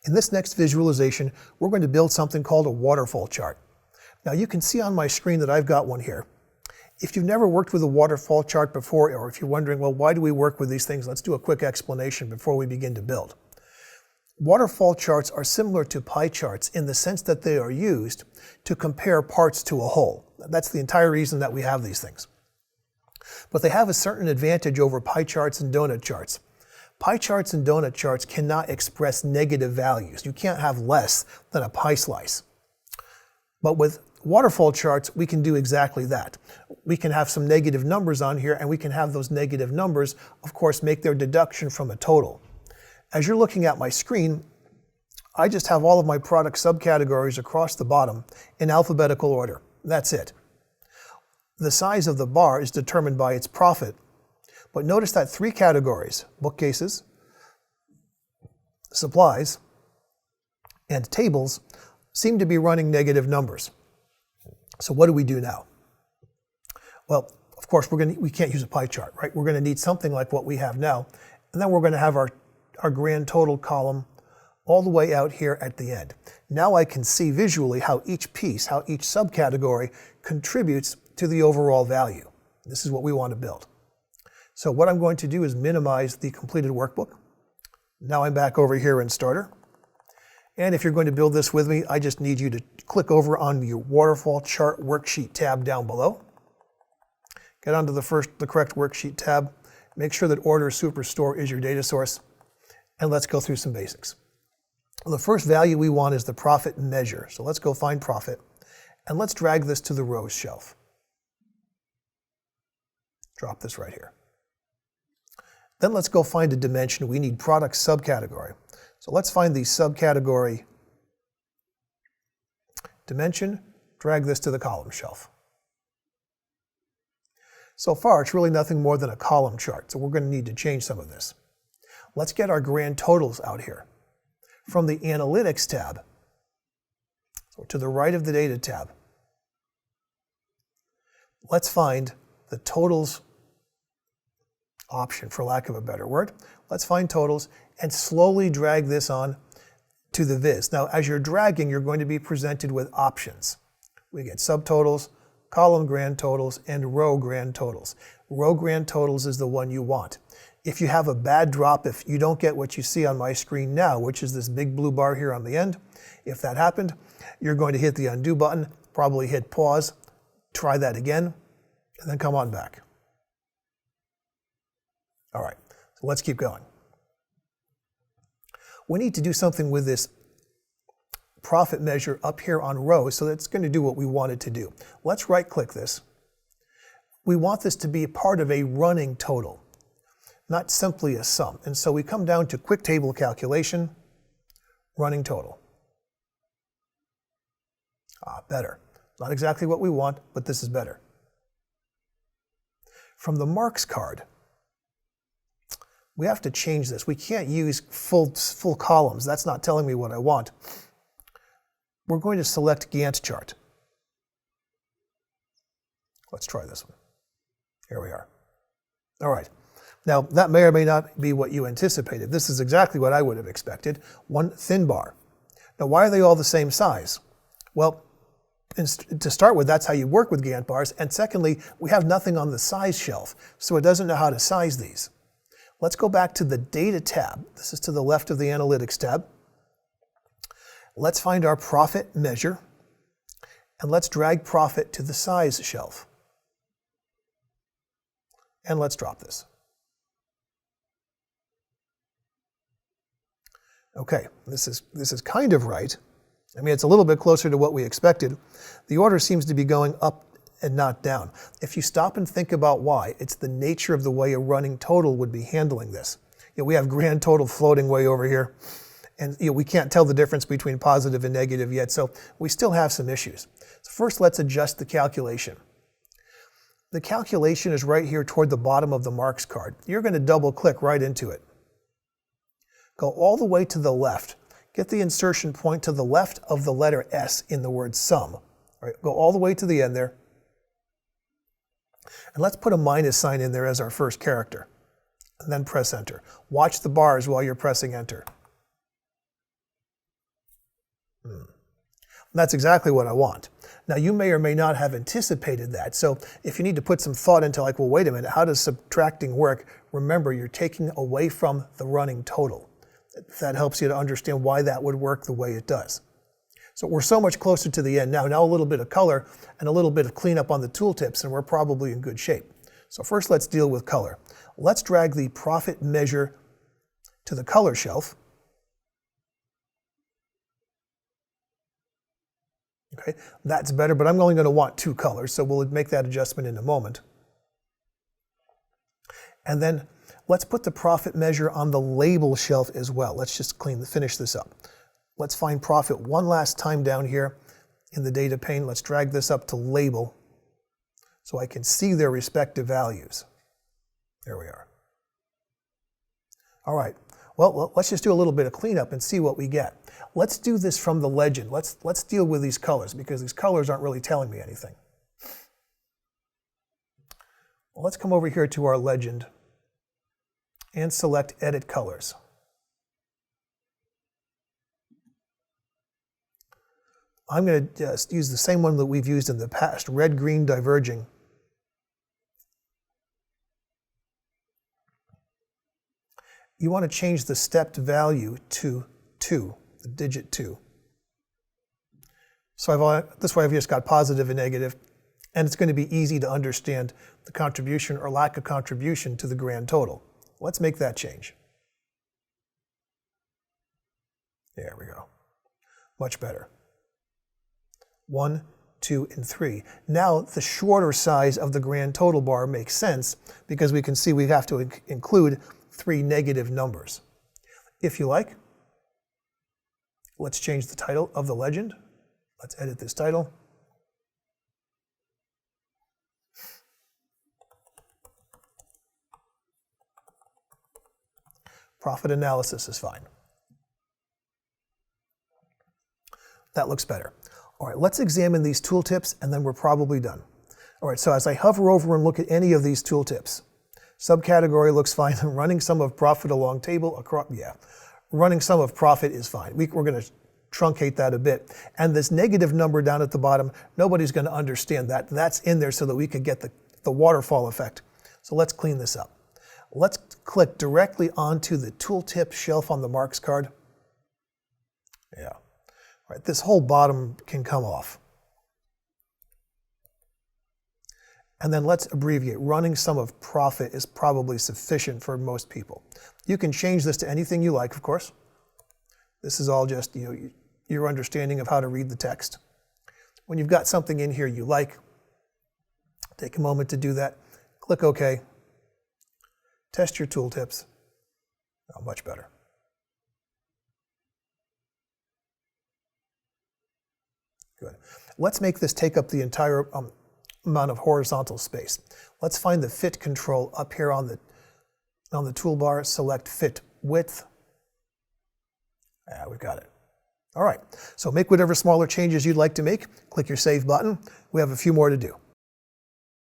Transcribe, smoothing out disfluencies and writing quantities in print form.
In this next visualization, we're going to build something called a waterfall chart. Now you can see on my screen that I've got one here. If you've never worked with a waterfall chart before, or if you're wondering, well, why do we work with these things? Let's do a quick explanation before we begin to build. Waterfall charts are similar to pie charts in the sense that they are used to compare parts to a whole. That's the entire reason that we have these things. But they have a certain advantage over pie charts and donut charts. Pie charts and donut charts cannot express negative values. You can't have less than a pie slice. But with waterfall charts, we can do exactly that. We can have some negative numbers on here, and we can have those negative numbers, of course, make their deduction from a total. As you're looking at my screen, I just have all of my product subcategories across the bottom in alphabetical order. That's it. The size of the bar is determined by its profit. But notice that three categories, bookcases, supplies, and tables, seem to be running negative numbers. So what do we do now? Well, of course, we can't use a pie chart, right? We're going to need something like what we have now. And then we're going to have our grand total column all the way out here at the end. Now I can see visually how each piece, how each subcategory contributes to the overall value. This is what we want to build. So what I'm going to do is minimize the completed workbook. Now I'm back over here in Starter. And if you're going to build this with me, I just need you to click over on your Waterfall Chart Worksheet tab down below. Get onto the correct worksheet tab. Make sure that Order Superstore is your data source. And let's go through some basics. Well, the first value we want is the profit measure. So let's go find profit. And let's drag this to the rows shelf. Drop this right here. Then let's go find a dimension. We need product subcategory. So let's find the subcategory dimension, drag this to the column shelf. So far, it's really nothing more than a column chart, so we're going to need to change some of this. Let's get our grand totals out here. From the Analytics tab, so to the right of the Data tab, let's find the totals option, for lack of a better word. Let's find totals and slowly drag this on to the viz. Now, as you're dragging, you're going to be presented with options. We get subtotals, column grand totals, and row grand totals. Row grand totals is the one you want. If you have a bad drop, if you don't get what you see on my screen now, which is this big blue bar here on the end, if that happened, you're going to hit the undo button, probably hit pause, try that again, and then come on back. All right, so let's keep going. We need to do something with this profit measure up here on rows so that it's going to do what we want it to do. Let's right-click this. We want this to be part of a running total, not simply a sum. And so we come down to Quick Table Calculation, Running Total. Better. Not exactly what we want, but this is better. From the marks card, we have to change this. We can't use full columns. That's not telling me what I want. We're going to select Gantt chart. Let's try this one. Here we are. All right. Now, that may or may not be what you anticipated. This is exactly what I would have expected. One thin bar. Now, why are they all the same size? Well, to start with, that's how you work with Gantt bars. And secondly, we have nothing on the size shelf, so it doesn't know how to size these. Let's go back to the Data tab. This is to the left of the Analytics tab. Let's find our profit measure, and let's drag profit to the size shelf. And let's drop this. Okay, this is kind of right. I mean, it's a little bit closer to what we expected. The order seems to be going up and not down. If you stop and think about why, it's the nature of the way a running total would be handling this. We have grand total floating way over here, and we can't tell the difference between positive and negative yet, so we still have some issues. So first, let's adjust the calculation. The calculation is right here toward the bottom of the marks card. You're going to double click right into it. Go all the way to the left. Get the insertion point to the left of the letter S in the word sum. All right, go all the way to the end there. And let's put a minus sign in there as our first character. And then press enter. Watch the bars while you're pressing enter. That's exactly what I want. Now, you may or may not have anticipated that. So if you need to put some thought into like, well, wait a minute, how does subtracting work? Remember, you're taking away from the running total. That helps you to understand why that would work the way it does. So we're so much closer to the end now. Now a little bit of color and a little bit of cleanup on the tooltips, and we're probably in good shape. So first, let's deal with color. Let's drag the profit measure to the color shelf. Okay, that's better, but I'm only going to want 2 colors, so we'll make that adjustment in a moment. And then let's put the profit measure on the label shelf as well. Let's just finish this up. Let's find profit one last time down here in the data pane. Let's drag this up to label so I can see their respective values. There we are. All right. Well, let's just do a little bit of cleanup and see what we get. Let's do this from the legend. Let's deal with these colors because these colors aren't really telling me anything. Well, let's come over here to our legend and select Edit Colors. I'm going to just use the same one that we've used in the past, red, green, diverging. You want to change the stepped value to 2, the digit 2. So this way I've just got positive and negative, and it's going to be easy to understand the contribution or lack of contribution to the grand total. Let's make that change. There we go. Much better. 1, 2, and 3. Now the shorter size of the grand total bar makes sense because we can see we have to include 3 negative numbers. If you like, let's change the title of the legend. Let's edit this title. Profit analysis is fine. That looks better. All right, let's examine these tooltips and then we're probably done. All right, so as I hover over and look at any of these tooltips, subcategory looks fine. Running sum of profit along table, running sum of profit is fine. We're going to truncate that a bit. And this negative number down at the bottom, nobody's going to understand that. That's in there so that we could get the waterfall effect. So let's clean this up. Let's click directly onto the tooltip shelf on the marks card. Yeah. All right, this whole bottom can come off. And then let's abbreviate. Running sum of profit is probably sufficient for most people. You can change this to anything you like, of course. This is all just your understanding of how to read the text. When you've got something in here you like, take a moment to do that. Click OK. Test your tooltips. Oh, much better. Good. Let's make this take up the entire amount of horizontal space. Let's find the fit control up here on the toolbar. Select fit width. Yeah, we've got it. All right. So make whatever smaller changes you'd like to make. Click your save button. We have a few more to do.